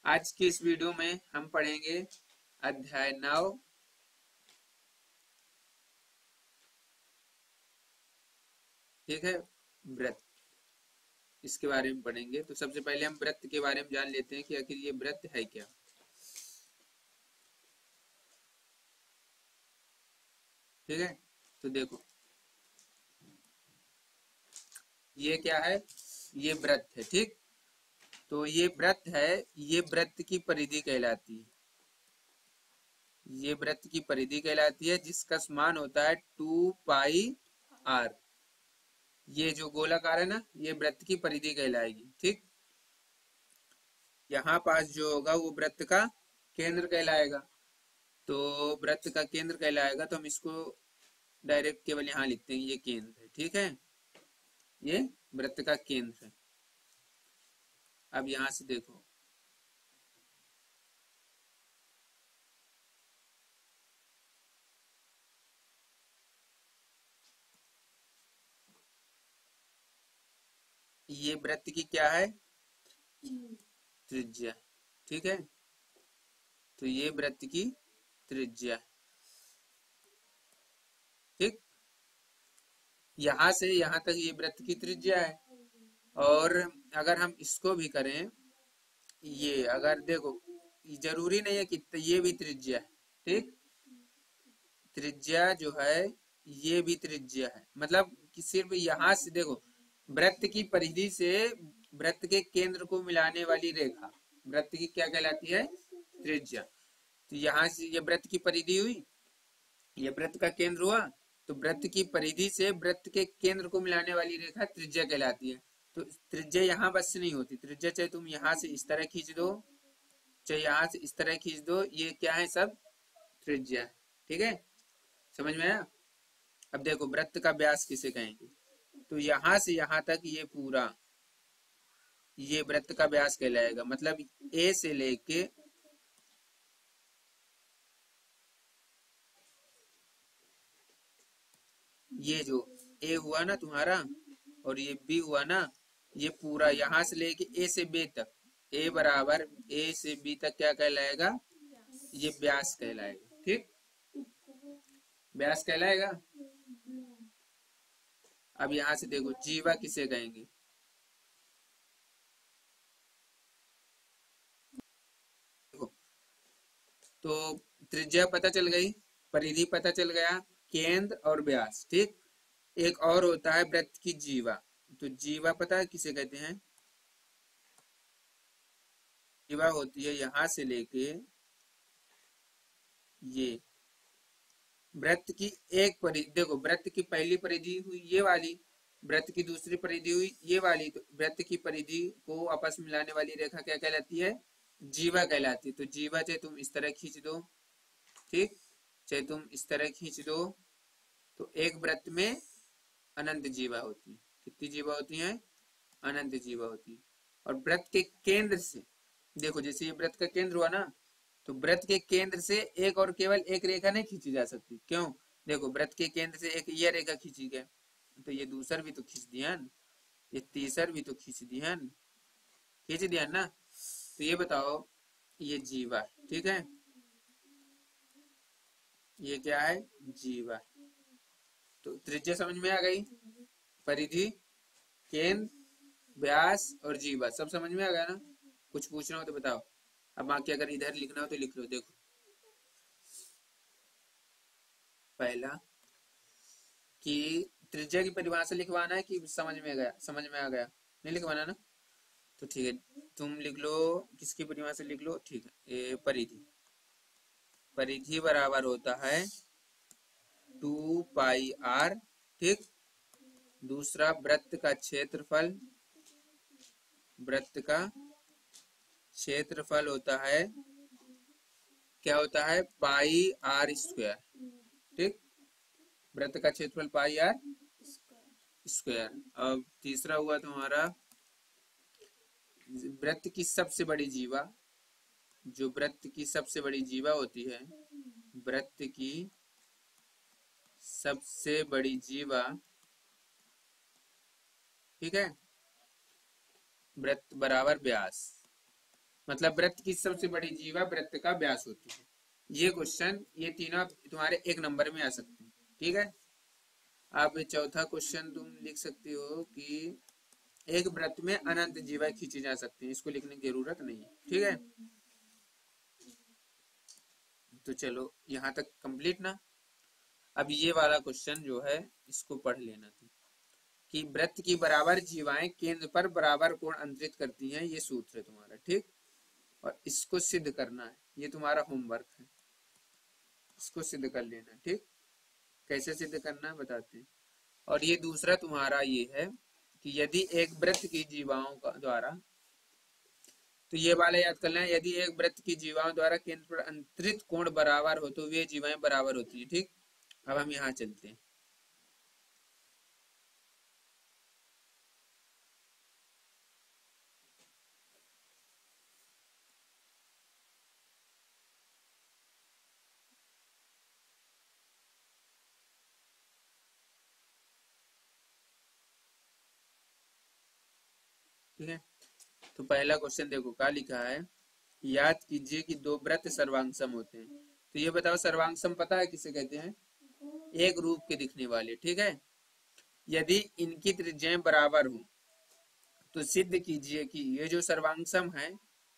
आज की इस वीडियो में हम पढ़ेंगे अध्याय 9, ठीक है, व्रत। इसके बारे में पढ़ेंगे। तो सबसे पहले हम व्रत के बारे में जान लेते हैं कि आखिर ये व्रत है क्या। ठीक है, तो देखो ये क्या है, ये व्रत है। ठीक, तो ये व्रत है, ये व्रत की परिधि कहलाती है। ये व्रत की परिधि कहलाती है जिसका मान होता है 2πr। ये जो गोलाकार है ना, ये व्रत की परिधि कहलाएगी। ठीक, यहाँ पास जो होगा वो व्रत का केंद्र कहलाएगा। तो व्रत का केंद्र कहलाएगा, तो हम इसको डायरेक्ट केवल यहाँ लिखते हैं, ये केंद्र है। ठीक है, ये व्रत का केंद्र है। अब यहाँ से देखो, ये व्रत की क्या है, त्रिज्या। ठीक है, तो ये व्रत की त्रिज्या। ठीक, यहाँ से यहाँ तक ये व्रत की त्रिज्या है। और अगर हम इसको भी करें, ये अगर देखो, जरूरी नहीं है कि ये भी त्रिज्या है। ठीक, त्रिज्या जो है ये भी त्रिज्या है, मतलब कि सिर्फ यहाँ से देखो, वृत्त की परिधि से वृत्त के केंद्र को मिलाने वाली रेखा वृत्त की क्या कहलाती है, त्रिज्या। तो यहाँ से ये वृत्त की परिधि हुई, ये वृत्त का केंद्र हुआ, तो वृत्त की परिधि से वृत्त के केंद्र को मिलाने वाली रेखा त्रिज्या कहलाती है। तो त्रिज्या यहाँ बस नहीं होती, त्रिज्या चाहे तुम यहाँ से इस तरह खींच दो, चाहे यहाँ से इस तरह खींच दो, ये क्या है, सब त्रिज्या। ठीक है, समझ में आया। अब देखो वृत्त का व्यास किसे कहेंगे, तो यहाँ से यहाँ तक ये पूरा, ये वृत्त का व्यास कहलाएगा। मतलब ए से लेके ये जो ए हुआ ना तुम्हारा, और ये बी हुआ ना, ये पूरा यहाँ से लेके ए से बी तक, ए बराबर ए से बी तक क्या कहलाएगा, ये व्यास कहलाएगा। ठीक, व्यास कहलाएगा। अब यहाँ से देखो जीवा किसे कहेंगे, देखो तो त्रिज्या पता चल गई, परिधि पता चल गया, केंद्र और व्यास। ठीक, एक और होता है वृत्त की जीवा। तो जीवा पता है किसे कहते हैं, जीवा होती है यहाँ से लेके ये वृत्त की एक परिधि। देखो वृत्त की पहली परिधि हुई ये वाली, वृत्त की दूसरी परिधि हुई ये वाली, तो वृत्त की परिधि को आपस में मिलाने वाली रेखा क्या कहलाती है, जीवा कहलाती है। तो जीवा चाहे तुम इस तरह खींच दो, ठीक, चाहे तुम इस तरह खींच दो, तो एक वृत्त में अनंत जीवा होती है। कितनी जीवा होती है, अनंत जीवा होती है। और वृत्त के केंद्र से देखो, जैसे ये वृत्त का केंद्र हुआ ना, तो वृत्त के केंद्र से एक और केवल एक रेखा नहीं खींची जा सकती। क्यों, देखो वृत्त के केंद्र से एक ये रेखा खींची गई, तो ये दूसर भी तो खींच दिया न, ये तीसर भी तो खींच दिया न, खींच दिया ना। तो ये बताओ, ये जीवा, ठीक है, ये क्या है, जीवा। तो त्रिज्या समझ में आ गई, परिधि, केंद्र, व्यास और जीवा सब समझ में आ गया ना। कुछ पूछना हो तो बताओ। अब बाकी अगर इधर लिखना हो तो लिख लो। देखो पहला कि त्रिज्या की परिभाषा लिखवाना है कि समझ में गया, समझ में आ गया, नहीं लिखवाना ना, तो ठीक है तुम लिख लो, किसकी परिभाषा लिख लो। ठीक है, ये परिधि, परिधि बराबर होता है 2πr। ठीक, दूसरा वृत्त का क्षेत्रफल, वृत्त का क्षेत्रफल होता है, क्या होता है, पाई आर स्क्वायर। ठीक, वृत्त का क्षेत्रफल पाई आर स्क्वायर। अब तीसरा हुआ तुम्हारा वृत्त की सबसे बड़ी जीवा, जो वृत्त की सबसे बड़ी जीवा होती है, वृत्त की सबसे बड़ी जीवा, ठीक है, वृत्त बराबर व्यास। मतलब वृत्त की सबसे बड़ी जीवा वृत्त का व्यास होती है। ये क्वेश्चन, ये तीनों तुम्हारे एक नंबर में आ सकते हैं। ठीक है। आप चौथा क्वेश्चन तुम लिख सकते हो कि एक वृत्त में अनंत जीवा खींची जा सकती है, इसको लिखने की जरूरत नहीं है। ठीक है। तो चलो यहाँ तक कंप्लीट ना। अब ये वाला क्वेश्चन जो है इसको पढ़ लेना तुम, कि वृत्त की बराबर जीवाएं केंद्र पर बराबर कोण अंतरित करती हैं, ये सूत्र है तुम्हारा। ठीक। और इसको सिद्ध करना है, ये तुम्हारा होमवर्क है, इसको सिद्ध कर लेना। ठीक। कैसे सिद्ध करना है बताते हैं। और ये दूसरा तुम्हारा ये है कि यदि एक वृत्त की जीवाओं का द्वारा, तो ये वाला याद करना है, यदि एक वृत्त की जीवाओं द्वारा केंद्र पर अंतरित कोण बराबर हो तो वे जीवाएं बराबर होती है। ठीक। अब हम यहाँ चलते हैं। ठीक है। तो पहला क्वेश्चन देखो क्या लिखा है। याद कीजिए कि दो वृत्त सर्वांगसम होते हैं। तो ये बताओ सर्वांगसम पता है किसे कहते हैं? एक रूप के दिखने वाले। ठीक है। यदि इनकी त्रिज्याएं बराबर हो तो सिद्ध कीजिए कि ये जो सर्वांगसम है,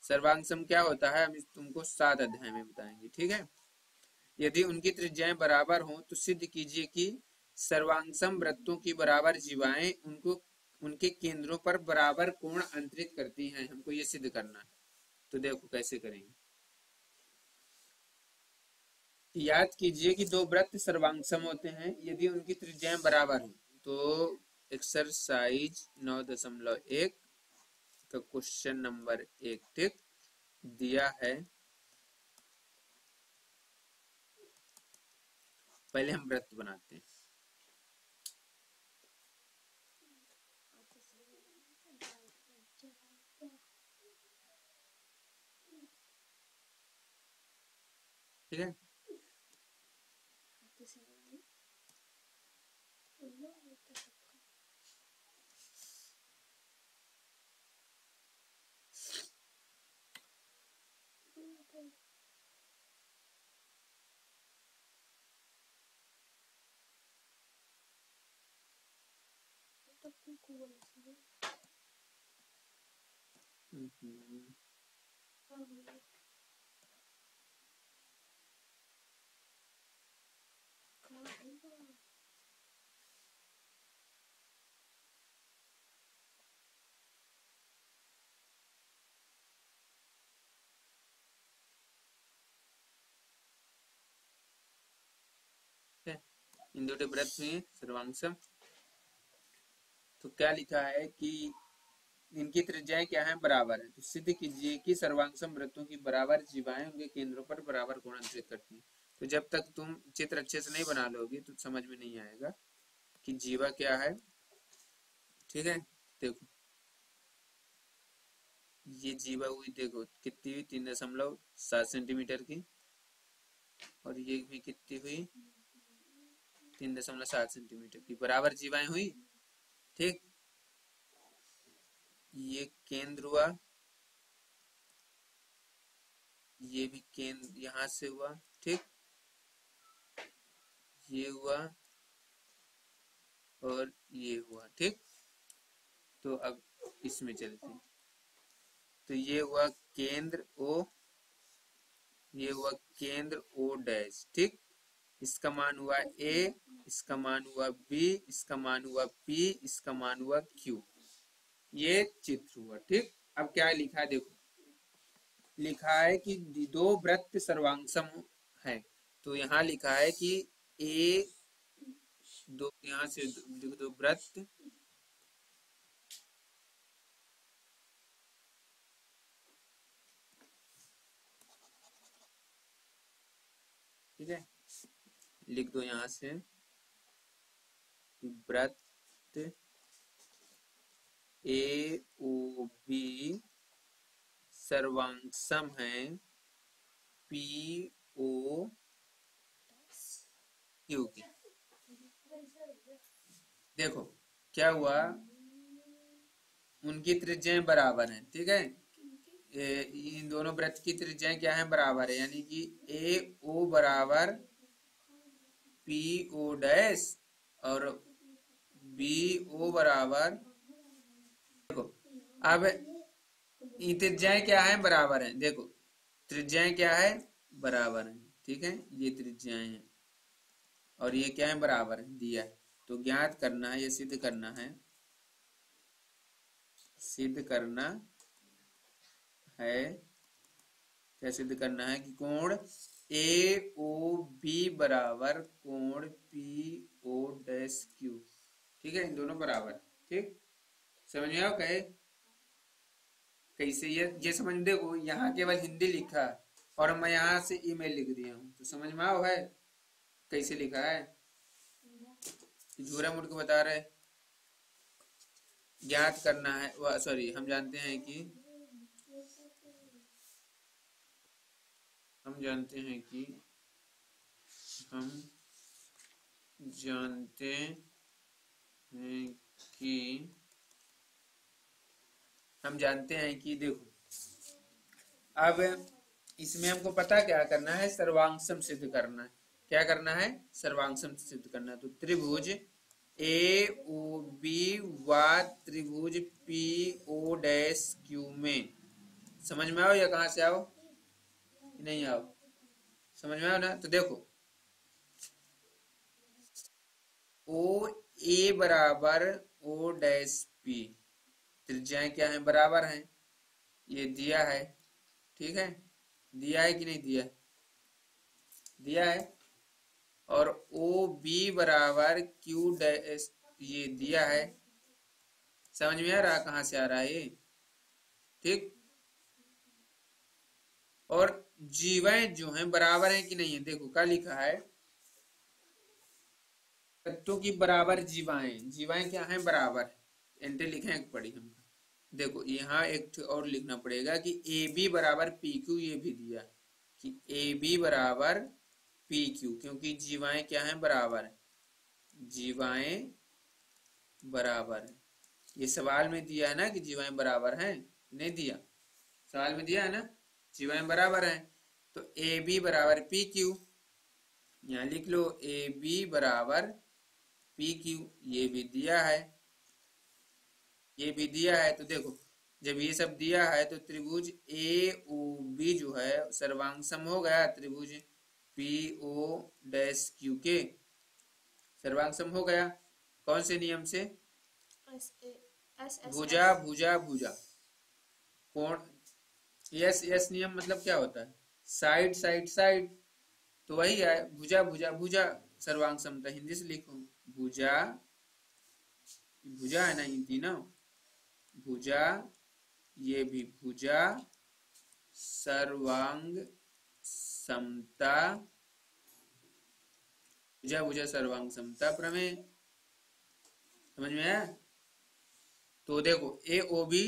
सर्वांगसम क्या होता है हम तुमको 7 अध्याय में बताएंगे। ठीक है। यदि उनकी त्रिज्याएं बराबर हो तो सिद्ध कीजिए कि सर्वांगसम वृत्तों की बराबर जीवाएं उनको उनके केंद्रों पर बराबर कोण अंतरित करती हैं। हमको ये सिद्ध करना है। तो देखो कैसे करेंगे। याद कीजिए कि दो वृत्त सर्वांगसम होते हैं यदि उनकी त्रिज्याएं बराबर हो। तो एक्सरसाइज 9.1 का क्वेश्चन नंबर 1 ठीक दिया है। पहले हम वृत्त बनाते हैं। ठीक है। इन दो वृत्त में सर्वांगसम। तो क्या लिखा है कि इनकी त्रिज्याएं क्या है? बराबर है। तो सिद्ध कीजिए कि सर्वांगसम वृत्तों की बराबर जीवाएं उनके केंद्रों पर बराबर कोण अंतरित करती हैं। तो जब तक तुम चित्र अच्छे से नहीं बना लोगे तो समझ में नहीं आएगा कि जीवा क्या है। ठीक है। देखो ये जीवा हुई, देखो कितनी हुई? 3.7 सेंटीमीटर की। और ये भी कितनी हुई? 3.7 सेंटीमीटर की। बराबर जीवाएं हुई। ठीक। ये केंद्र हुआ, ये भी केंद्र यहां से हुआ। ठीक। ये हुआ और ये हुआ। ठीक। तो अब इसमें चलते हैं। तो ये हुआ केंद्र O, ये हुआ केंद्र O डैश। ठीक। इसका मान हुआ A, इसका मान हुआ B, इसका मान हुआ P, इसका मान हुआ Q। ये चित्र हुआ। ठीक। अब क्या लिखा है देखो। लिखा है कि दो वृत्त सर्वांगसम है। तो यहाँ लिखा है कि A दो, यहाँ से दो वृत्त ठीक है, लिख दो यहाँ से वृत्त ए ओ बी सर्वांगसम है पी ओ क्यू की। देखो क्या हुआ, उनकी त्रिज्याएं बराबर हैं। ठीक है। इन दोनों वृत्त की त्रिज्याएं क्या है, बराबर है, यानी कि ए ओ बराबर पी ओ डैश और बी ओ बराबर, देखो अब ये त्रिज्याएं क्या है, बराबर है, देखो त्रिज्याएं क्या है, बराबर है, ठीक है, ये त्रिज्याएं हैं और ये क्या है, बराबर है, दिया है। तो ज्ञात करना है, ये सिद्ध करना है, सिद्ध करना है, क्या सिद्ध करना है कि कोण ए ओ बी बराबर कोण पी ओ डैश क्यू, ठीक है, इन दोनों बराबर, ठीक, समझ में आओ कहे कैसे, ये समझ में, देखो यहाँ केवल हिंदी लिखा है और मैं यहाँ से ईमेल लिख दिया हूँ, तो समझ में आओ है कैसे लिखा है, झूरा मुड़ के बता रहे, ज्ञात करना है, सॉरी हम जानते हैं कि हम जानते हैं कि हम जानते हैं कि हम जानते हैं कि देखो अब इसमें हमको पता क्या करना है, सर्वांगसम सिद्ध करना है, क्या करना है, सर्वांगसम सिद्ध करना है। तो त्रिभुज ए ओ बी व त्रिभुज पी ओ डैश क्यू में, समझ में आओ या कहाँ से आओ, नहीं आओ, समझ में आओ ना, तो देखो ओ ए बराबर ओ डैश पी, त्रिज्याएं क्या है, बराबर हैं, ये दिया है, ठीक है, दिया है कि नहीं दिया, दिया है, और ओ बी बराबर क्यू डैश, ये दिया है, समझ में आ रहा कहाँ से आ रहा है ये, ठीक, और जीवाएं जो हैं बराबर हैं कि नहीं है, देखो क्या लिखा है, तत्वों की बराबर जीवाएं, जीवाएं क्या हैं, बराबर, एंटे लिखे हैं पढ़ी हम, देखो यहाँ एक और लिखना पड़ेगा कि ए बी बराबर पी क्यू, ये भी दिया कि ए बी बराबर पी क्यू, क्योंकि जीवाएं क्या हैं, बराबर है, जीवाएं बराबर है, ये सवाल में दिया है ना कि जीवाएं बराबर हैं, नहीं दिया, सवाल में दिया है ना, जीवाएं बराबर हैं, तो ए बी बराबर पी क्यू, यहाँ लिख लो ए बी बराबर पी क्यू, ये भी दिया है, ये भी दिया है, तो देखो जब ये सब दिया है तो त्रिभुज ए ओ बी जो है सर्वांगसम हो गया त्रिभुज पी ओ डैश क्यू के, सर्वांगसम हो गया, कौन से नियम से, भुजा भुजा भुजा, कोण, यस यस नियम मतलब क्या होता है, साइड साइड साइड, तो वही है भुजा भुजा भुजा, सर्वांग समता, हिंदी से लिखो भुजा, भुजा है ना हिंदी ना, भुजा, ये भी भुजा, सर्वांग समता, भुजा भुजा सर्वांग समता प्रमेय, समझ में आया, तो देखो ए ओ बी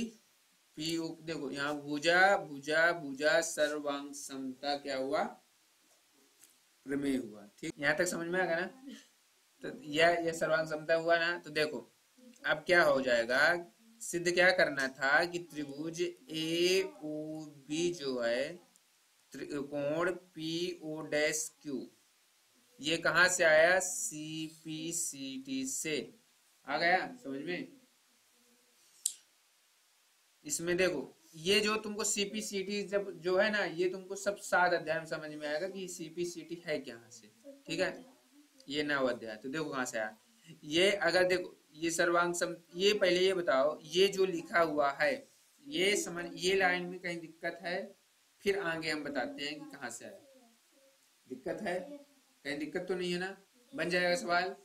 पी ओ, देखो यहाँ भुजा भुजा भुजा सर्वांग समता क्या हुआ, प्रमेय हुआ, ठीक, यहाँ तक समझ में आ गया ना, तो यह सर्वांग समता हुआ ना, तो देखो अब क्या हो जाएगा, सिद्ध क्या करना था कि त्रिभुज ए ओ बी जो है कोण पी ओ डैश क्यू, ये कहां से आया, सी पी सी टी से, आ गया समझ में, इसमें देखो ये जो तुमको सीपीसीटी जब जो है ना, ये तुमको सब 7 अध्याय में समझ में आएगा कि सीपीसीटी है क्या से, ठीक है, ये 9 अध्याय, तो देखो कहां से आया, ये अगर देखो ये सर्वांग सम, ये पहले ये बताओ ये जो लिखा हुआ है, ये समझ, ये लाइन में कहीं दिक्कत है, फिर आगे हम बताते हैं कि कहां से आया, दिक्कत है, कहीं दिक्कत तो नहीं है ना, बन जाएगा सवाल,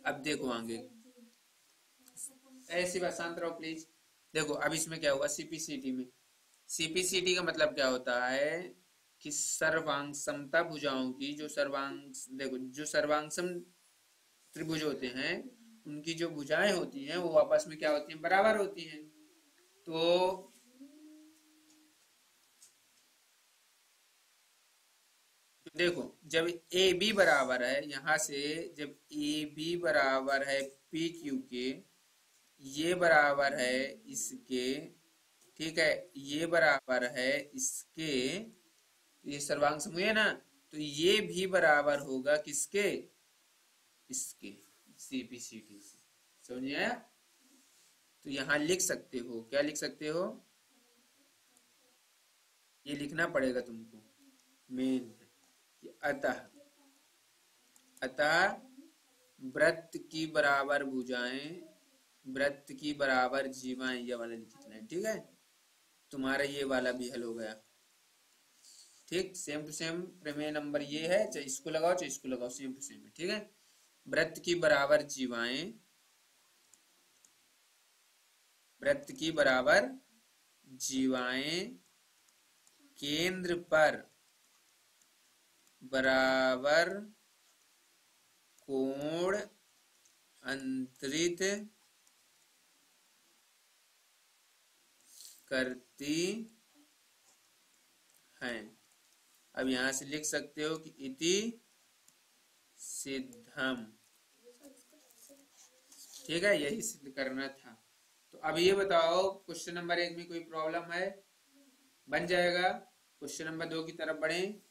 अब देखो आगे, ऐसी बात, शांत रहो प्लीज, देखो अब इसमें क्या हुआ, सीपीसीटी में, सीपीसीटी का मतलब क्या होता है कि सर्वांग समता भुजाओं की जो सर्वांग, देखो जो सर्वांगसम त्रिभुज होते हैं उनकी जो भुजाएं होती हैं वो आपस में क्या होती हैं, बराबर होती हैं, तो देखो जब ए बी बराबर है, यहां से जब ए बी बराबर है पी क्यू के, ये बराबर है इसके, ठीक है, ये बराबर है इसके, ये सर्वांग समूह है ना, तो ये भी बराबर होगा किसके, इसके, CPCD से। समझ में आया? तो यहाँ लिख सकते हो, क्या लिख सकते हो, ये लिखना पड़ेगा तुमको मेन, अतः, अतः वृत्त की बराबर भुजाएं, वृत्त की बराबर जीवाएं, ये वाला लिखना है। ठीक है, तुम्हारा ये वाला भी हल हो गया। ठीक, सेम टू सेम प्रमेय नंबर ये है, चाहे इसको लगाओ चाहे इसको लगाओ, सेम टू सेम है। ठीक है, वृत्त की बराबर जीवाएं, वृत्त की बराबर जीवाएं केंद्र पर बराबर कोण अंतरित करती हैं। अब यहां से लिख सकते हो कि इति सिद्धम। ठीक है, यही सिद्ध करना था। तो अब ये बताओ, क्वेश्चन नंबर 1 में कोई प्रॉब्लम है? बन जाएगा। क्वेश्चन नंबर 2 की तरफ बढ़ें।